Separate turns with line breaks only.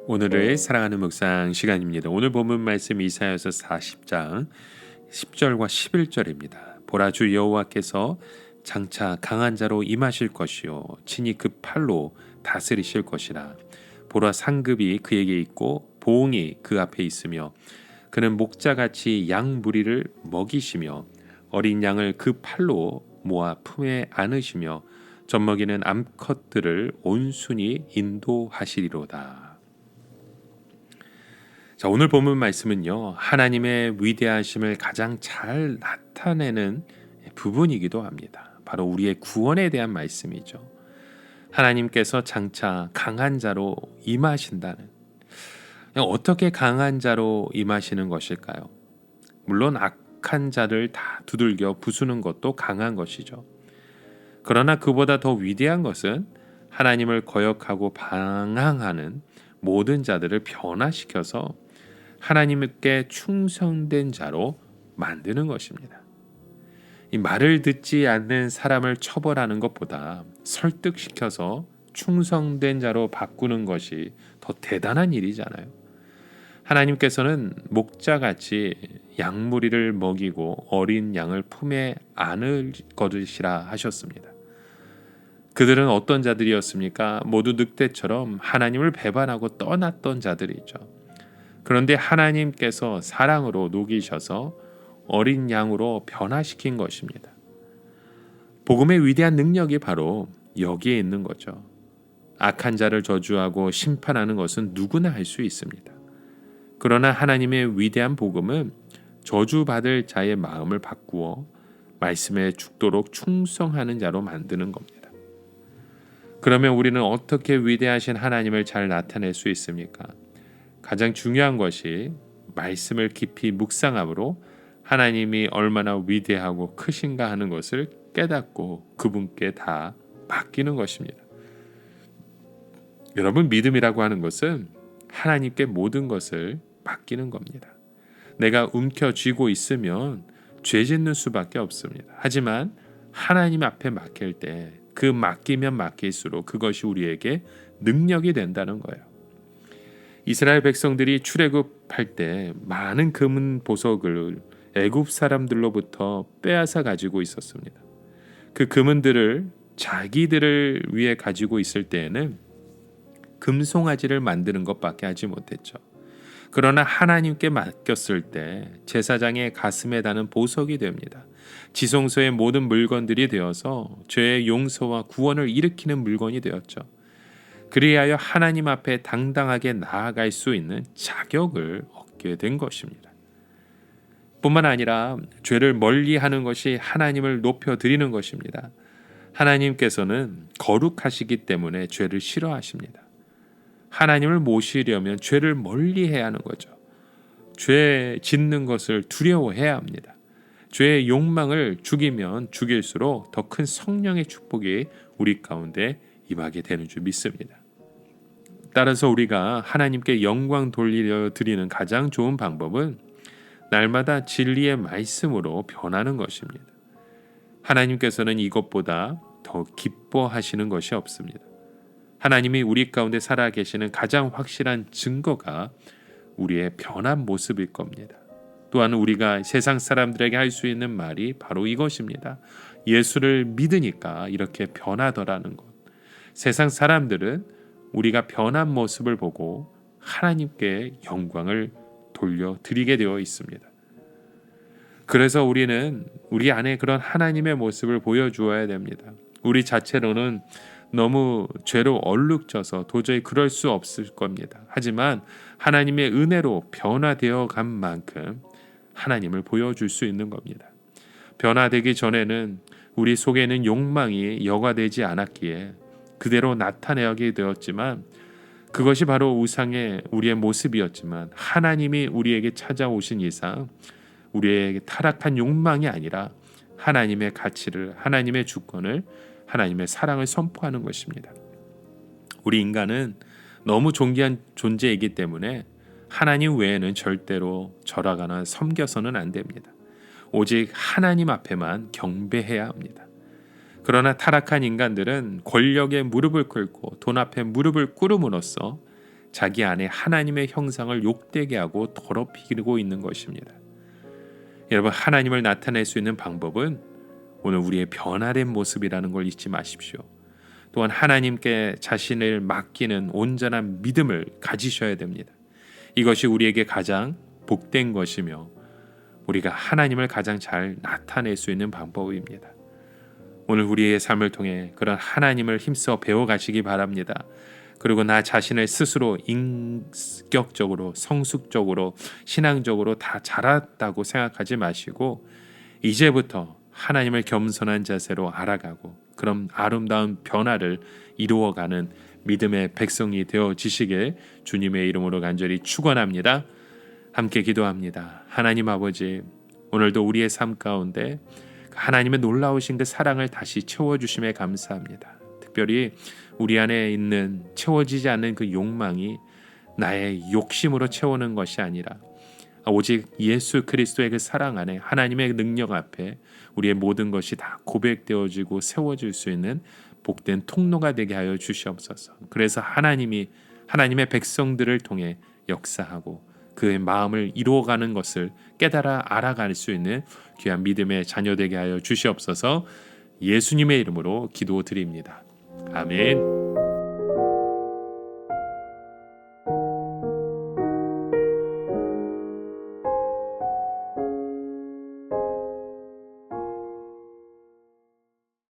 오늘을 사랑하는 묵상 시간입니다. 오늘 본문 말씀 이사야서 40장 10절과 11절입니다. 보라, 주 여호와께서 장차 강한 자로 임하실 것이요 친히 그 팔로 다스리실 것이라. 보라, 상급이 그에게 있고 보응이 그 앞에 있으며 그는 목자같이 양 무리를 먹이시며 어린 양을 그 팔로 모아 품에 안으시며 젖먹이는 암컷들을 온순히 인도하시리로다. 자, 오늘 본문 말씀은요, 하나님의 위대하심을 가장 잘 나타내는 부분이기도 합니다. 바로 우리의 구원에 대한 말씀이죠. 하나님께서 장차 강한 자로 임하신다는, 어떻게 강한 자로 임하시는 것일까요? 물론 악한 자를 다 두들겨 부수는 것도 강한 것이죠. 그러나 그보다 더 위대한 것은 하나님을 거역하고 방황하는 모든 자들을 변화시켜서 하나님께 충성된 자로 만드는 것입니다. 이 말을 듣지 않는 사람을 처벌하는 것보다 설득시켜서 충성된 자로 바꾸는 것이 더 대단한 일이잖아요. 하나님께서는 목자같이 양무리를 먹이고 어린 양을 품에 안을 것이라 하셨습니다. 그들은 어떤 자들이었습니까? 모두 늑대처럼 하나님을 배반하고 떠났던 자들이죠. 그런데 하나님께서 사랑으로 녹이셔서 어린 양으로 변화시킨 것입니다. 복음의 위대한 능력이 바로 여기에 있는 거죠. 악한 자를 저주하고 심판하는 것은 누구나 할 수 있습니다. 그러나 하나님의 위대한 복음은 저주받을 자의 마음을 바꾸어 말씀에 죽도록 충성하는 자로 만드는 겁니다. 그러면 우리는 어떻게 위대하신 하나님을 잘 나타낼 수 있습니까? 가장 중요한 것이 말씀을 깊이 묵상함으로 하나님이 얼마나 위대하고 크신가 하는 것을 깨닫고 그분께 다 맡기는 것입니다. 여러분, 믿음이라고 하는 것은 하나님께 모든 것을 맡기는 겁니다. 내가 움켜쥐고 있으면 죄 짓는 수밖에 없습니다. 하지만 하나님 앞에 맡길 때 그 맡기면 맡길수록 그것이 우리에게 능력이 된다는 거예요. 이스라엘 백성들이 출애굽할 때 많은 금은 보석을 애굽 사람들로부터 빼앗아 가지고 있었습니다. 그 금은들을 자기들을 위해 가지고 있을 때에는 금송아지를 만드는 것밖에 하지 못했죠. 그러나 하나님께 맡겼을 때 제사장의 가슴에 다는 보석이 됩니다. 지성소의 모든 물건들이 되어서 죄의 용서와 구원을 일으키는 물건이 되었죠. 그리하여 하나님 앞에 당당하게 나아갈 수 있는 자격을 얻게 된 것입니다. 뿐만 아니라 죄를 멀리하는 것이 하나님을 높여드리는 것입니다. 하나님께서는 거룩하시기 때문에 죄를 싫어하십니다. 하나님을 모시려면 죄를 멀리해야 하는 거죠. 죄 짓는 것을 두려워해야 합니다. 죄의 욕망을 죽이면 죽일수록 더 큰 성령의 축복이 우리 가운데 임하게 되는 줄 믿습니다. 따라서 우리가 하나님께 영광 돌려드리는 가장 좋은 방법은 날마다 진리의 말씀으로 변하는 것입니다. 하나님께서는 이것보다 더 기뻐하시는 것이 없습니다. 하나님이 우리 가운데 살아계시는 가장 확실한 증거가 우리의 변한 모습일 겁니다. 또한 우리가 세상 사람들에게 할 수 있는 말이 바로 이것입니다. 예수를 믿으니까 이렇게 변하더라는 것. 세상 사람들은 우리가 변한 모습을 보고 하나님께 영광을 돌려드리게 되어 있습니다. 그래서 우리는 우리 안에 그런 하나님의 모습을 보여주어야 됩니다. 우리 자체로는 너무 죄로 얼룩져서 도저히 그럴 수 없을 겁니다. 하지만 하나님의 은혜로 변화되어 간 만큼 하나님을 보여줄 수 있는 겁니다. 변화되기 전에는 우리 속에는 욕망이 여과되지 않았기에 그대로 나타내게 되었지만 그것이 바로 우상의 우리의 모습이었지만 하나님이 우리에게 찾아오신 이상 우리에게 타락한 욕망이 아니라 하나님의 가치를, 하나님의 주권을, 하나님의 사랑을 선포하는 것입니다. 우리 인간은 너무 존귀한 존재이기 때문에 하나님 외에는 절대로 절하거나 섬겨서는 안 됩니다. 오직 하나님 앞에만 경배해야 합니다. 그러나 타락한 인간들은 권력에 무릎을 꿇고 돈 앞에 무릎을 꿇음으로써 자기 안에 하나님의 형상을 욕되게 하고 더럽히고 있는 것입니다. 여러분, 하나님을 나타낼 수 있는 방법은 오늘 우리의 변화된 모습이라는 걸 잊지 마십시오. 또한 하나님께 자신을 맡기는 온전한 믿음을 가지셔야 됩니다. 이것이 우리에게 가장 복된 것이며 우리가 하나님을 가장 잘 나타낼 수 있는 방법입니다. 오늘 우리의 삶을 통해 그런 하나님을 힘써 배워가시기 바랍니다. 그리고 나 자신을 스스로 인격적으로, 성숙적으로, 신앙적으로 다 잘했다고 생각하지 마시고 이제부터 하나님을 겸손한 자세로 알아가고 그런 아름다운 변화를 이루어가는 믿음의 백성이 되어지시길 주님의 이름으로 간절히 축원합니다. 함께 기도합니다. 하나님 아버지, 오늘도 우리의 삶 가운데 하나님의 놀라우신 그 사랑을 다시 채워주심에 감사합니다. 특별히 우리 안에 있는 채워지지 않는 그 욕망이 나의 욕심으로 채우는 것이 아니라 오직 예수 그리스도의 그 사랑 안에 하나님의 능력 앞에 우리의 모든 것이 다 고백되어지고 세워질 수 있는 복된 통로가 되게 하여 주시옵소서. 그래서 하나님의 백성들을 통해 역사하고 그의 마음을 이루어가는 것을 깨달아 알아갈 수 있는 귀한 믿음의 자녀 되게 하여 주시옵소서. 예수님의 이름으로 기도드립니다. 아멘.